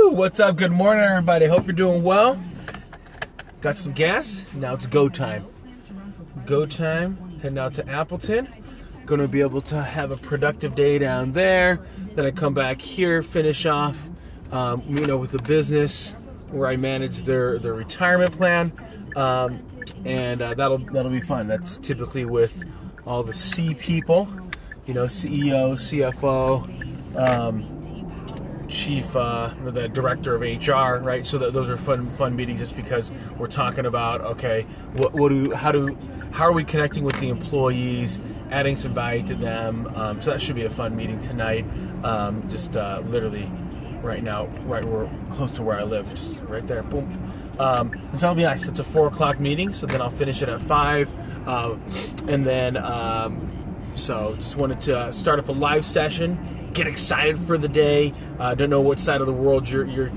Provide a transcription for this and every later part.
Woo! What's up? Good morning, everybody. Hope you're doing well. Got some gas. Now it's go time. Go time. Heading out to Appleton. Going to be able to have a productive day down there. Then I come back here, finish off, with the business where I manage their retirement plan, and that'll be fun. That's typically with all the C people, CEO, CFO. Chief, the director of HR, right? So those are fun meetings, just because we're talking about, okay, how are we connecting with the employees, adding some value to them? So that should be a fun meeting tonight. Literally right now, we're close to where I live, just right there, boom. And so that'll be nice. It's a 4:00 meeting, so then I'll finish it at 5, and then so just wanted to start up a live session. Get excited for the day. Don't know what side of the world you're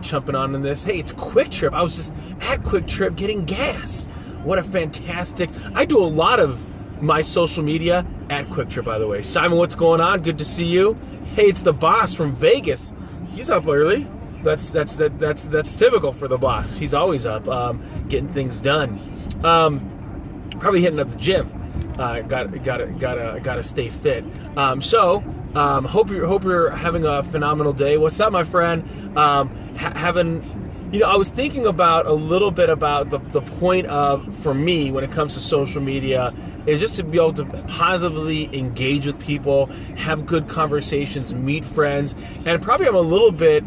jumping on in this. Hey, it's Quick Trip. I was just at Quick Trip getting gas. What a fantastic... I do a lot of my social media at Quick Trip, by the way. Simon, what's going on? Good to see you. Hey, it's the boss from Vegas. He's up early. That's typical for the boss. He's always up, getting things done. Probably hitting up the gym. Gotta stay fit. Hope you're having a phenomenal day. What's up, my friend? I was thinking about a little bit about the point of, for me, when it comes to social media, is just to be able to positively engage with people, have good conversations, meet friends, and probably I'm a little bit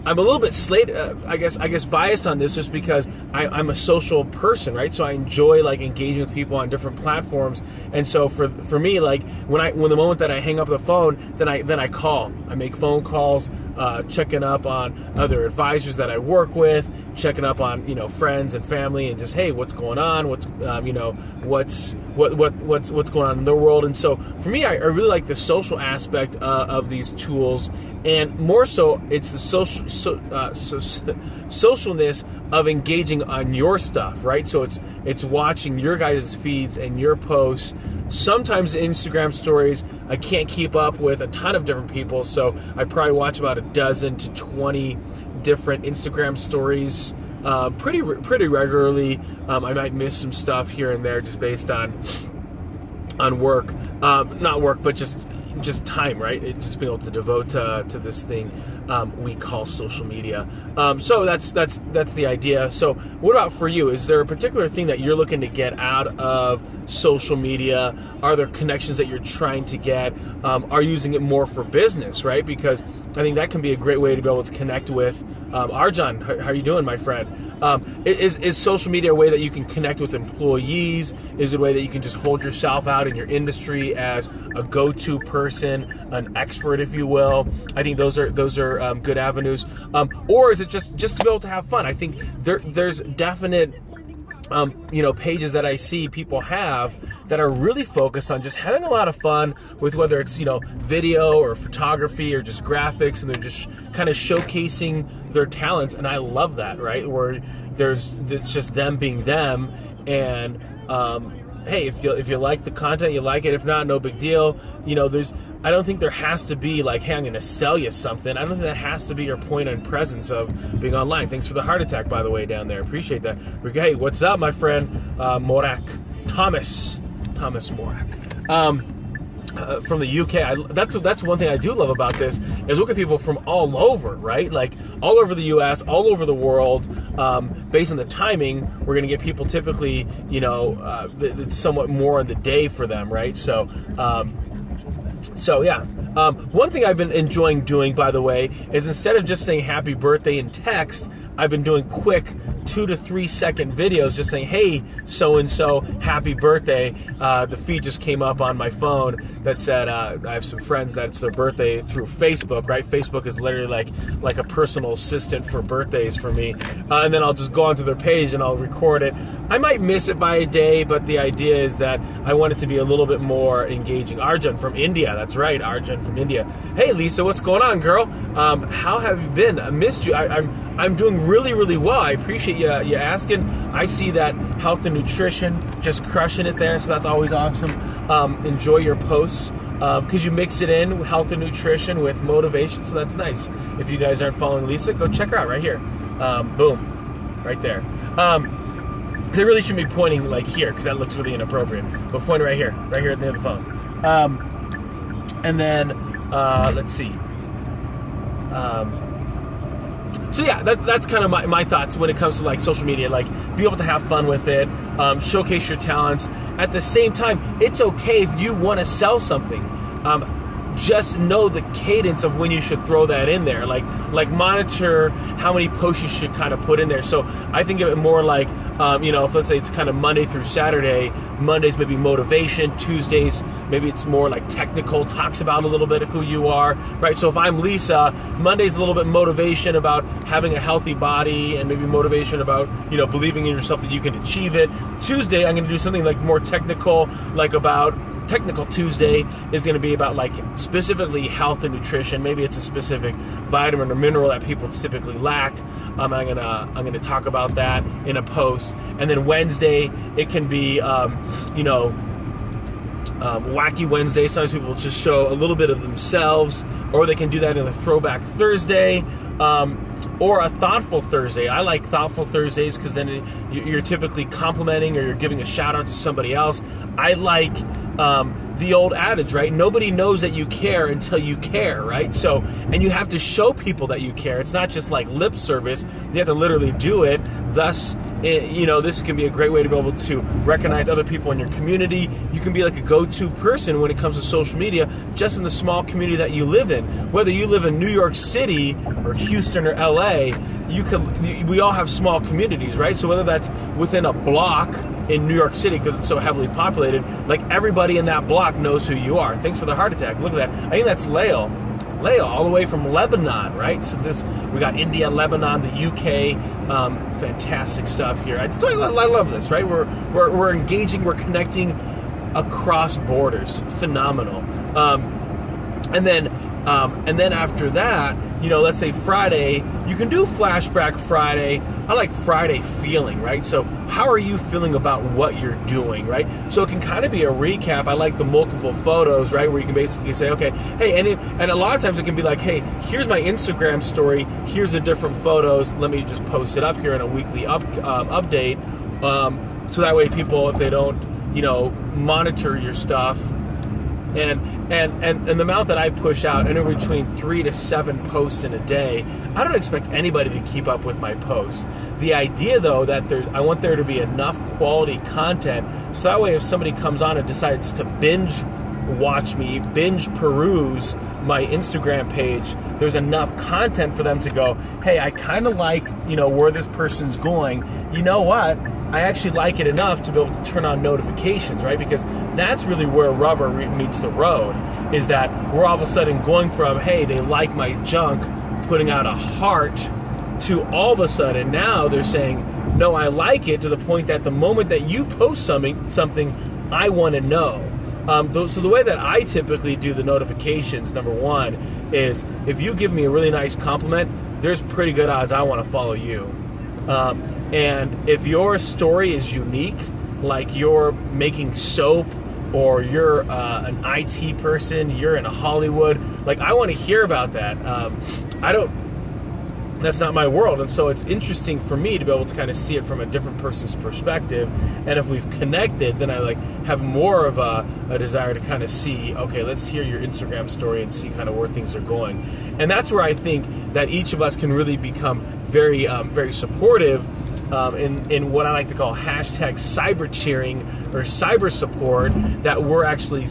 I guess biased on this, just because I'm a social person, right? So I enjoy engaging with people on different platforms, and so for me, when the moment that I hang up the phone, then I call, I make phone calls, checking up on other advisors that I work with, checking up on friends and family, and just, hey, what's going on? What's going on in their world? And so for me, I really like the social aspect of these tools, and more so, it's the socialness of engaging on your stuff, right? So it's watching your guys' feeds and your posts. Sometimes Instagram stories, I can't keep up with a ton of different people, so I probably watch about 12 to 20 different Instagram stories pretty regularly. I might miss some stuff here and there just based on work, not work, but just time, right? Just being able to devote to this thing we call social media. So that's the idea. So what about for you? Is there a particular thing that you're looking to get out of social media? Are there connections that you're trying to get? Are you using it more for business, right? Because I think that can be a great way to be able to connect with Arjan. How are you doing, my friend? Is social media a way that you can connect with employees? Is it a way that you can just hold yourself out in your industry as a go-to person, an expert, if you will? I think those are good avenues. Or is it just to be able to have fun? I think there's definite pages that I see people have that are really focused on just having a lot of fun with, whether it's video or photography or just graphics, and they're just kind of showcasing their talents, and I love that, right? Where it's just them being them, and hey, if you like the content, you like it. If not, no big deal. I don't think there has to be hey, I'm going to sell you something. I don't think that has to be your point and presence of being online. Thanks for the heart attack, by the way, down there. Appreciate that. Hey, what's up, my friend? Thomas Morak. From the UK. That's one thing I do love about this, is look at people from all over, right? All over the US, all over the world. Based on the timing, we're going to get people typically, it's somewhat more in the day for them, right? So yeah. One thing I've been enjoying doing, by the way, is instead of just saying happy birthday in text, I've been doing quick 2 to 3 second videos just saying, hey, so-and-so, happy birthday. The feed just came up on my phone that said, I have some friends that it's their birthday through Facebook, right? Facebook is literally like a personal assistant for birthdays for me. And then I'll just go onto their page and I'll record it. I might miss it by a day, but the idea is that I want it to be a little bit more engaging. Arjun from India, that's right, Arjun from India. Hey, Lisa, what's going on, girl? How have you been? I missed you. I'm doing really, really well. I appreciate you asking. I see that health and nutrition, just crushing it there, so that's always awesome. Enjoy your posts because you mix it in health and nutrition with motivation, so that's nice. If you guys aren't following Lisa, go check her out right here. Boom, right there. Because I really shouldn't be pointing like here, because that looks really inappropriate. But point right here at the end of the phone. And then let's see. So yeah, that's kind of my thoughts when it comes to like social media. Like, be able to have fun with it, showcase your talents. At the same time, it's okay if you want to sell something. Just know the cadence of when you should throw that in there. Like monitor how many posts you should kind of put in there. So I think of it more like, if let's say it's kind of Monday through Saturday, Mondays maybe motivation, Tuesdays maybe it's more like technical, talks about a little bit of who you are, right? So if I'm Lisa, Monday's a little bit motivation about having a healthy body and maybe motivation about, believing in yourself that you can achieve it. Tuesday, I'm going to do something like more technical, like about Technical Tuesday is going to be about like specifically health and nutrition. Maybe it's a specific vitamin or mineral that people typically lack. I'm gonna talk about that in a post. And then Wednesday, it can be Wacky Wednesday. Sometimes people just show a little bit of themselves, or they can do that in a Throwback Thursday. Or a Thoughtful Thursday. I like Thoughtful Thursdays because then you're typically complimenting or you're giving a shout out to somebody else. I like the old adage, right? Nobody knows that you care until you care, right? So, and you have to show people that you care. It's not just like lip service. You have to literally do it. Thus, this can be a great way to be able to recognize other people in your community. You can be like a go-to person when it comes to social media, just in the small community that you live in. Whether you live in New York City or Houston or LA, we all have small communities, right? So whether that's within a block in New York City, because it's so heavily populated, like everybody in that block knows who you are. Thanks for the heart attack. Look at that. I think that's Lael, all the way from Lebanon, right? So we got India, Lebanon, the UK, fantastic stuff here. I love this, right? We're engaging, we're connecting across borders. Phenomenal. And then after that, let's say Friday, you can do Flashback Friday. I like Friday feeling, right? So how are you feeling about what you're doing, right? So it can kind of be a recap. I like the multiple photos, right? Where you can basically say, okay, hey, and a lot of times it can be like, hey, here's my Instagram story. Here's the different photos. Let me just post it up here in a weekly update. So that way people, if they don't, monitor your stuff, and the amount that I push out, anywhere between 3 to 7 posts in a day, I don't expect anybody to keep up with my posts. The idea, though, that I want there to be enough quality content, so that way if somebody comes on and decides to binge watch me, binge peruse my Instagram page, there's enough content for them to go, hey, I kind of like, where this person's going. You know what? I actually like it enough to be able to turn on notifications, right? Because that's really where rubber meets the road, is that we're all of a sudden going from, hey, they like my junk, putting out a heart, to all of a sudden now they're saying, no, I like it, to the point that the moment that you post something, I want to know. So the way that I typically do the notifications, number one, is if you give me a really nice compliment, there's pretty good odds I want to follow you. And if your story is unique, like you're making soap, or you're an IT person, you're in Hollywood, like I want to hear about that. That's not my world, and so it's interesting for me to be able to kind of see it from a different person's perspective. And if we've connected, then I have more of a desire to kind of see, okay, let's hear your Instagram story and see kind of where things are going. And that's where I think that each of us can really become very, very supportive in what I like to call hashtag cyber cheering or cyber support, that we're actually